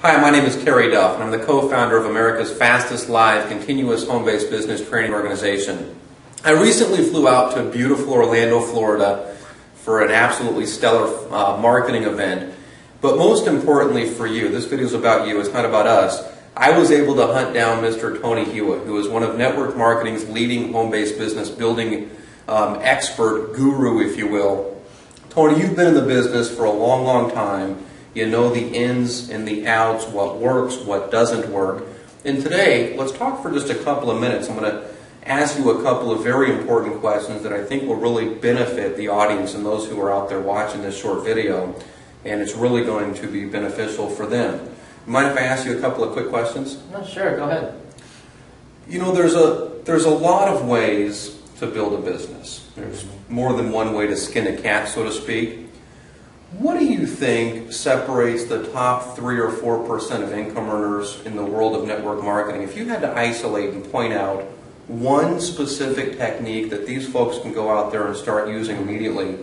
Hi, my name is Kerry Duff, and I'm the co-founder of America's fastest live continuous home-based business training organization. I recently flew out to beautiful Orlando, Florida for an absolutely stellar marketing event. But most importantly for you, this video is about you, it's not about us. I was able to hunt down Mr. Tony Hewitt, who is one of network marketing's leading home-based business building expert, guru, if you will. Tony, you've been in the business for a long, long time. You know the ins and the outs, what works, what doesn't work. And today, let's talk for just a couple of minutes. I'm going to ask you a couple of very important questions that I think will really benefit the audience and those who are out there watching this short video. And it's really going to be beneficial for them. Mind if I ask you a couple of quick questions? No, sure, go ahead. You know, there's a lot of ways to build a business. There's more than one way to skin a cat, so to speak. What do you think separates the top 3 or 4% of income earners in the world of network marketing? If you had to isolate and point out one specific technique that these folks can go out there and start using immediately,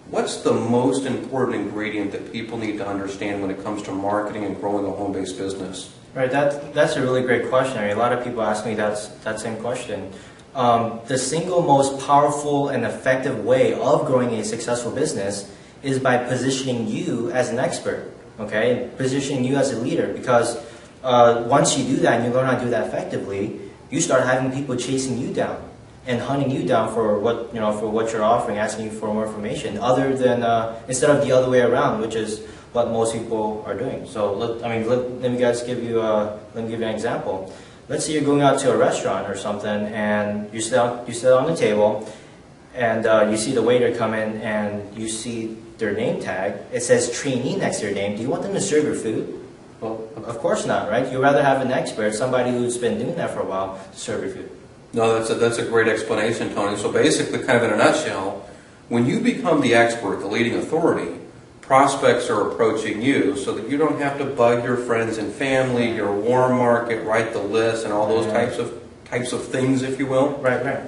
what's the most important ingredient that people need to understand when it comes to marketing and growing a home-based business? Right, that's a really great question. I mean, a lot of people ask me that same question. The single most powerful and effective way of growing a successful business is by positioning you as an expert, okay? Positioning you as a leader, because once you do that and you learn how to do that effectively, you start having people chasing you down and hunting you down for what you're offering, asking you for more information, other than instead of the other way around, which is what most people are doing. So let me give you an example. Let's say you're going out to a restaurant or something, and you sit on the table, and you see the waiter come in, and you see their name tag. It says trainee next to their name. Do you want them to serve your food? Well, of course not, right? You'd rather have an expert, somebody who's been doing that for a while, to serve your food. No, that's a great explanation, Tony. So basically, kind of in a nutshell, when you become the expert, the leading authority, prospects are approaching you so that you don't have to bug your friends and family, your warm market, write the list, and all those types of things, if you will. Right.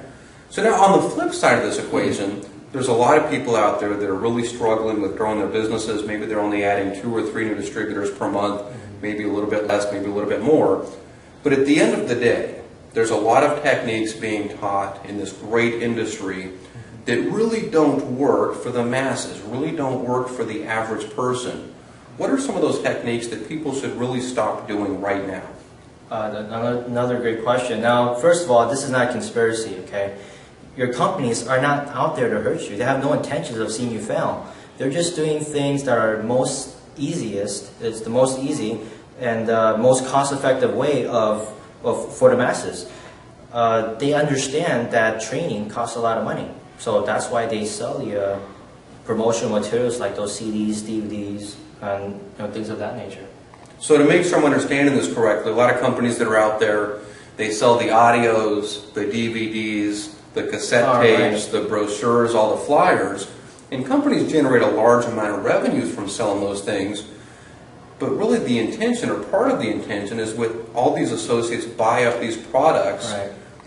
So now on the flip side of this equation, there's a lot of people out there that are really struggling with growing their businesses. Maybe they're only adding 2 or 3 new distributors per month, maybe a little bit less, maybe a little bit more. But at the end of the day, there's a lot of techniques being taught in this great industry that really don't work for the masses, really don't work for the average person. What are some of those techniques that people should really stop doing right now? Another great question. Now, first of all, this is not a conspiracy, okay? Your companies are not out there to hurt you. They have no intentions of seeing you fail. They're just doing things that are most easiest. It's the most easy and most cost-effective way for the masses. They understand that training costs a lot of money, so that's why they sell you promotional materials like those CDs, DVDs, and things of that nature. So to make sure I'm understanding this correctly, a lot of companies that are out there, they sell the audios, the DVDs, the cassette tapes, the brochures, all the flyers, and companies generate a large amount of revenues from selling those things. But really the intention, or part of the intention, is with all these associates buy up these products,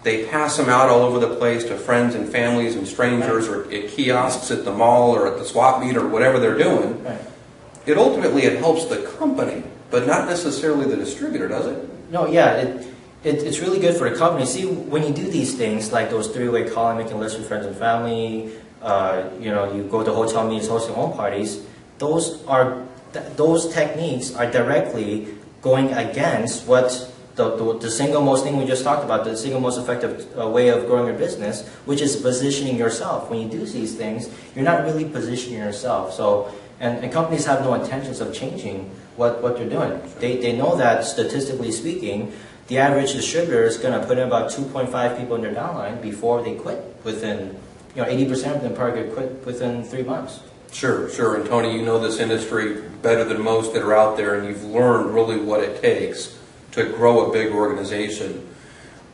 they pass them out all over the place to friends and families and strangers, or at kiosks at the mall or at the swap meet or whatever they're doing. It ultimately helps the company, but not necessarily the distributor, does it? No, yeah. It's really good for the company. See, when you do these things, like those 3-way calling, making lists with friends and family, you go to hotel meetings, hosting home parties, those techniques are directly going against what the single most thing we just talked about, the single most effective way of growing your business, which is positioning yourself. When you do these things, you're not really positioning yourself. So, and companies have no intentions of changing what they're doing. They know that, statistically speaking, the average distributor is going to put in about 2.5 people in their downline before they quit within, 80% of them probably quit within 3 months. Sure. And Tony, you know this industry better than most that are out there, and you've learned really what it takes to grow a big organization.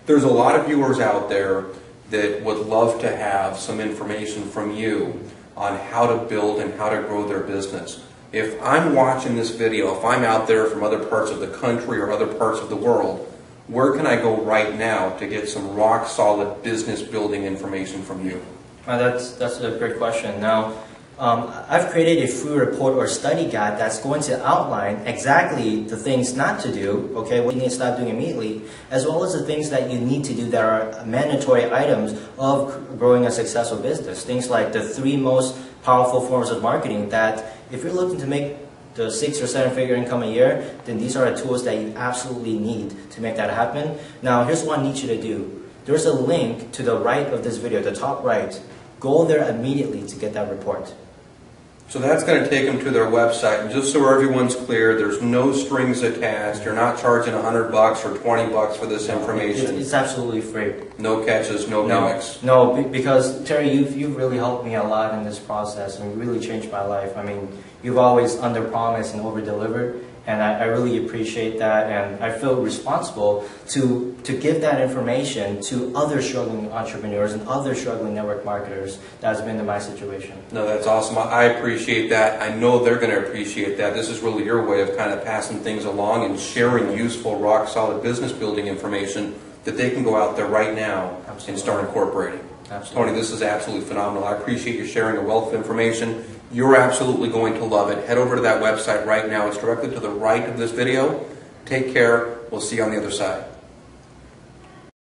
There's a lot of viewers out there that would love to have some information from you on how to build and how to grow their business. If I'm watching this video, if I'm out there from other parts of the country or other parts of the world, where can I go right now to get some rock-solid business building information from you? That's a great question. Now, I've created a free report or study guide that's going to outline exactly the things not to do, okay, what you need to stop doing immediately, as well as the things that you need to do that are mandatory items of growing a successful business. Things like the 3 most powerful forms of marketing that if you're looking to make the 6 or 7 figure income a year, then these are the tools that you absolutely need to make that happen. Now, here's what I need you to do. There's a link to the right of this video, the top right. Go there immediately to get that report. So that's going to take them to their website. And just so everyone's clear, there's no strings attached. You're not charging $100 or $20 for this information. It's absolutely free. No catches, no gimmicks. No, because Terry, you've really helped me a lot in this process and really changed my life. I mean, you've always under-promised and over-delivered, and I really appreciate that, and I feel responsible to give that information to other struggling entrepreneurs and other struggling network marketers that's been in my situation. No, that's awesome. I appreciate that. I know they're going to appreciate that. This is really your way of kind of passing things along and sharing useful, rock-solid business building information that they can go out there right now and start incorporating. Absolutely. Tony, this is absolutely phenomenal. I appreciate you sharing a wealth of information. You're absolutely going to love it. Head over to that website right now. It's directly to the right of this video. Take care. We'll see you on the other side.